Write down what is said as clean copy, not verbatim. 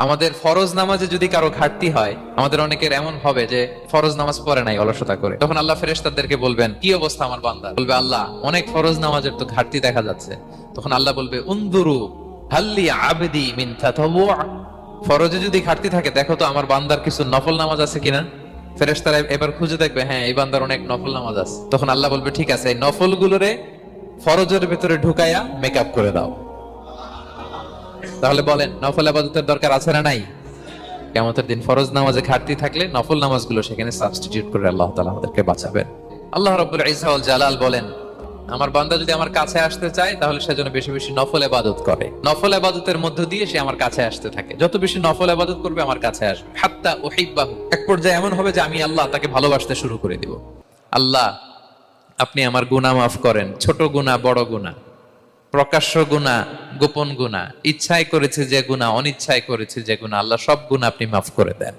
আমাদের ফরজ নামাজে যদি কারো ঘাটতি হয়, আমাদের অনেকের এমন হবে যে ফরজ নামাজ পড়ে নাই অলসতা করে, তখন আল্লাহ ফেরেশতাদেরকে বলবেন কি অবস্থা আমার বান্দা, বলবে আল্লাহ অনেক ফরজ নামাজের তো ঘাটতি দেখা যাচ্ছে। তখন আল্লাহ বলবে উনদুরু হাল্লি আবদি মিন তাতাওয়ু, ফরজে যদি ঘাটতি থাকে দেখো তো আমার বান্দার কিছু নফল নামাজ আছে কিনা। ফেরেশতারা এবার খুঁজে দেখবে, হ্যাঁ এই বান্দার অনেক নফল নামাজ আছে। তখন আল্লাহ বলবে ঠিক আছে, এই নফল গুলোরে ফরজের ভেতরে ঢুকাইয়া মেকআপ করে দাও। তাহলে বলেন নফল ইবাদতের দরকার আছে না নাই? কিয়ামতের দিন ফরজ নামাজে ঘাটতি থাকলে নফল নামাজগুলো সেখানে সাবস্টিটিউট করে আল্লাহ তাআলা আমাদেরকে বাঁচাবেন। আল্লাহ রাব্বুল ইজ্জা ওয়াল জালাল বলেন, আমার বান্দা যদি আমার কাছে আসতে চায় তাহলে সে যেন বেশি বেশি নফল ইবাদত করে। নফল ইবাদতের মধ্য দিয়ে সে আমার কাছে আসতে থাকে। যত বেশি নফল ইবাদত করবে আমার কাছে আসবে, হাত্তা উহিব্বাহু, এক পর্যায়ে এমন হবে যে আমি আল্লাহ তাকে ভালোবাসতে শুরু করে দিব। আল্লাহ আপনি আমার গুনাহ মাফ করেন, ছোট গুনাহ বড় গুনাহ, প্রকাশ্য গুনাহ গোপন গুনাহ, ইচ্ছায় করেছে যে গুনাহ অনিচ্ছায় করেছে যে গুনাহ, আল্লাহ সব গুনাহ আপনি মাফ করে দেন।